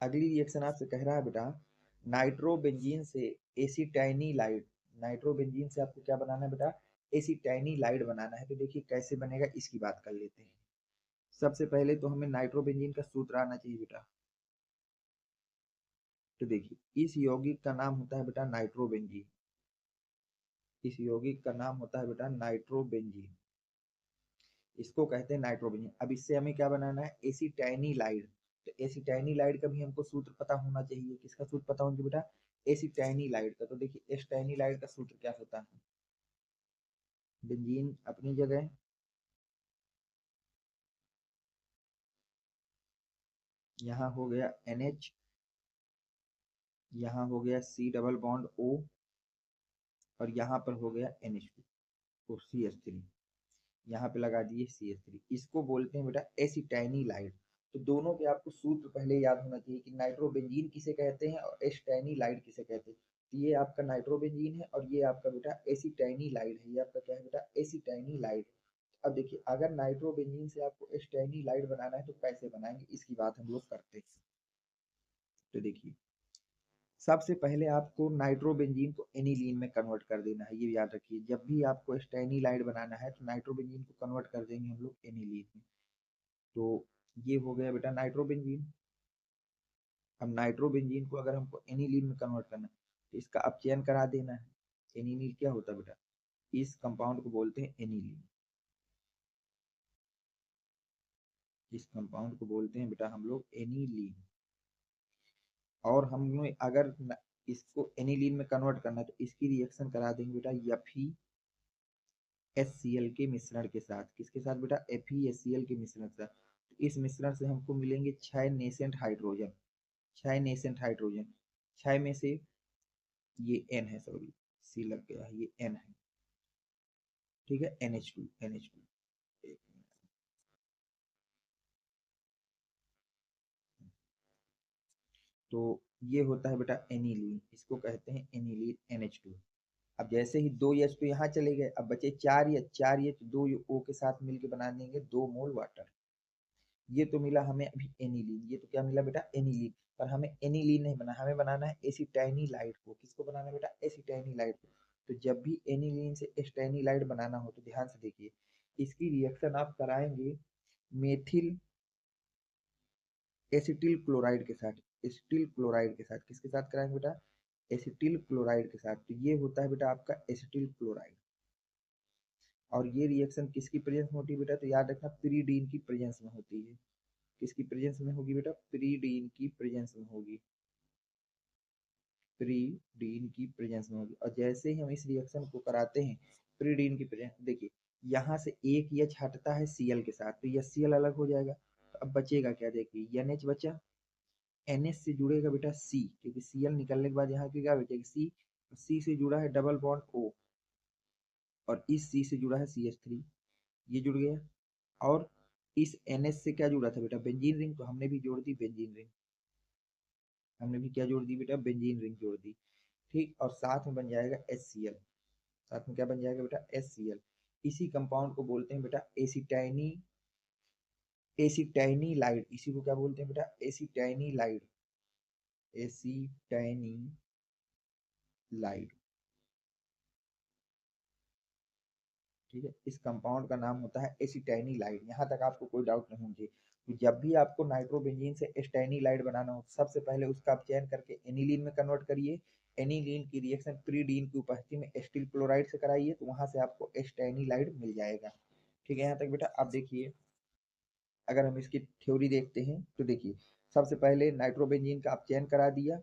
अगली रिएक्शन आपसे कह रहा है बेटा नाइट्रोबेंजीन से एसिटाइनिलाइड। नाइट्रोबेंजीन से आपको क्या बनाना है बेटा, एसिटाइनिलाइड बनाना है। तो देखिए कैसे बनेगा इसकी बात कर लेते हैं। सबसे पहले तो हमें नाइट्रोबेंजीन का सूत्र आना चाहिए बेटा। तो देखिए इस यौगिक का नाम होता है बेटा नाइट्रोबेंजीन। इस यौगिक का नाम होता है बेटा नाइट्रोबेंजीन, इसको कहते हैं नाइट्रोबेंजीन। अब इससे हमें क्या बनाना है, एसिटाइनिलाइड। तो एसिटाइनिलाइड का भी हमको सूत्र पता होना चाहिए। किसका सूत्र पता होना चाहिए बेटा, एसिटाइनिलाइड का। तो देखिए एसिटाइनिलाइड का सूत्र क्या होता है, बेंजीन अपनी जगह, यहाँ हो गया NH, यहाँ हो गया C डबल बॉन्ड O, और यहाँ पर हो गया NH2 तो CH3, यहाँ पे लगा दिए CH3। इसको बोलते हैं बेटा एसिटाइनिलाइड। तो दोनों के आपको सूत्र पहले याद होना चाहिए कि नाइट्रोबेंजीन किसे कहते हैं और एसिटाइनिलाइड किसे कहते हैं। तो ये आपका नाइट्रोबेंजीन है और ये आपका बेटा एसिटाइनिलाइड है। ये आपका क्या है बेटा, एसिटाइनिलाइड। अब देखिए अगर नाइट्रोबेंजीन से आपको एसिटाइनिलाइड बनाना है तो कैसे बनाएंगे, इसकी बात हम लोग करते हैं। तो देखिए सबसे पहले आपको नाइट्रोबेंजीन को एनिलीन में कन्वर्ट कर देना है। ये याद रखिए, जब भी आपको एस्टेनिलाइड बनाना है तो नाइट्रोबेंजीन को कन्वर्ट कर देंगे हम लोग एनिलीन में। तो ये हो गया बेटा नाइट्रोबेंजीन। अब नाइट्रोबेंजीन को अगर हमको एनिलीन में कन्वर्ट करना है तो इसका अपचयन करा देना है। एनिलीन क्या होता है बेटा, इस कंपाउंड को बोलते हैं एनिलीन। इस कंपाउंड को बोलते हैं बेटा हम लोग एनिलीन। और हमने अगर इसको एनिलीन में कन्वर्ट करना है तो इसकी रिएक्शन करा देंगे बेटा Fe HCl के मिश्रण के साथ। किसके साथ बेटा, FeHCl के मिश्रण के साथ। तो इस मिश्रण से हमको मिलेंगे 6 नेसेंट हाइड्रोजन। 6 नेसेंट हाइड्रोजन, 6 में से ये N है, सॉरी C लग गया है, ये N है, ठीक है, NH2। तो ये होता है बेटा एनिलीन, इसको कहते हैं एनिलीन NH2। अब जैसे ही 2 H तो यहाँ चले गए, अब बचे 4 H। 4 H 2 O के साथ मिलकर बना देंगे 2 मोल वाटर। ये तो मिला हमें अभी एनिलीन, ये तो क्या मिला बेटा एनिलीन। पर हमें एनिलीन नहीं बना, हमें बनाना है एसिटाइनिलाइड को। किसको बनाना है बेटा, एसिटाइनिलाइड को। तो जब भी एनिलीन से एस्टाइनिलाइड बनाना हो तो ध्यान से देखिए, इसकी रिएक्शन आप कराएंगे मेथिल एसिटिल क्लोराइड के साथ। एसिटिल क्लोराइड के साथ, किसके साथ कराएंगे बेटा, एसिटिल क्लोराइड के साथ। तो ये होता है बेटा आपका एसिटिल क्लोराइड। और ये रिएक्शन किसकी प्रेजेंस में होती है बेटा, तो याद रखना प्रीडीन की प्रेजेंस में होती है। किसकी प्रेजेंस में होगी बेटा, प्रीडीन की प्रेजेंस में होगी। प्रीडीन की प्रेजेंस में होगी। और जैसे ही हम इस रिएक्शन को कराते हैं प्रीडीन की प्रेजेंस, देखिए यहाँ से एक एच हटता है Cl के साथ, तो यह Cl अलग हो जाएगा। तो अब बचेगा क्या, देखिए NH बचा, NH से जुड़ेगा बेटा C, क्योंकि Cl निकलने के बाद यहाँ की क्या बचेगी C। C से जुड़ा है डबल बॉन्ड O, और इस C से जुड़ा है CH3, ये जुड़ गया। और इस NH से क्या जुड़ा था बेटा, बेंजीन रिंग, तो हमने भी जोड़ दी बेंजीन रिंग। हमने भी क्या जोड़ दी बेटा, बेंजीन रिंग जोड़ दी, ठीक। और साथ में बन जाएगा HCl। साथ में क्या बन जाएगा बेटा, HCl। इसी कंपाउंड को बोलते हैं बेटा एसिटाइनिलाइड। इसी को क्या बोलते हैं बेटा, एसिटाइनिलाइड। एसिटाइनिलाइड, ठीक है। इस कंपाउंड का नाम होता है एसिटाइनिलाइड। यहाँ तक आपको कोई डाउट नहीं होना चाहिए। तो जब भी आपको नाइट्रोबेंजीन से एस्टाइनिलाइड बनाना हो सबसे पहले उसका आप चयन करके एनिलीन में कन्वर्ट करिए। एनिलीन की रिएक्शन प्रीडीन की उपस्थिति में एस्टिल क्लोराइड से कराइए, तो वहां से आपको एस्टाइनिलाइड मिल जाएगा, ठीक है। यहाँ तक बेटा आप देखिए, अगर हम इसकी थ्योरी देखते हैं तो देखिए सबसे पहले नाइट्रोबेंजीन का आप चयन करा दिया,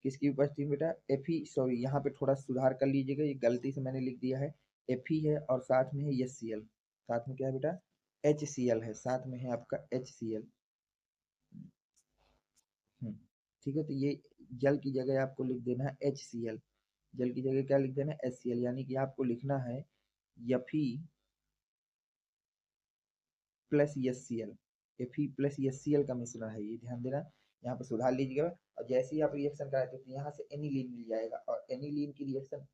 किसकी उपस्थिति में बेटा, Fe, सॉरी यहाँ पे थोड़ा सुधार कर लीजिएगा, ये गलती से मैंने लिख दिया है। Fe है और साथ में है HCl। साथ में क्या है बेटा, HCl है, साथ में है आपका HCl। ठीक है। तो ये जल की जगह आपको लिख देना है HCl। जल की जगह क्या लिख देना है, HCl। यानी कि आपको लिखना है Fe plus HCl। Fe plus HCl का मिश्रण है, ये ध्यान देना, यहाँ पे सुधार लीजिएगा। और जैसे ही आप रिएक्शन कराते हैं तो यहाँ से एनिलीन मिल जाएगा, और एनिलीन की रिएक्शन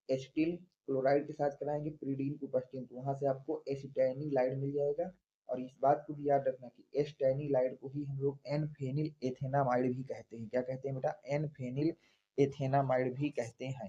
एस्टिल क्लोराइड के साथ कराएंगे प्रीडीन की उपस्थिति, तो वहां से आपको एसिटाइनिलाइड मिल जाएगा। और इस बात को भी याद रखना कि एस टेनिलाइड को ही हम लोग एन फेनिल एथेनामाइड भी कहते हैं। क्या कहते हैं बेटा? एन फेनिल एथेनामाइड भी कहते हैं।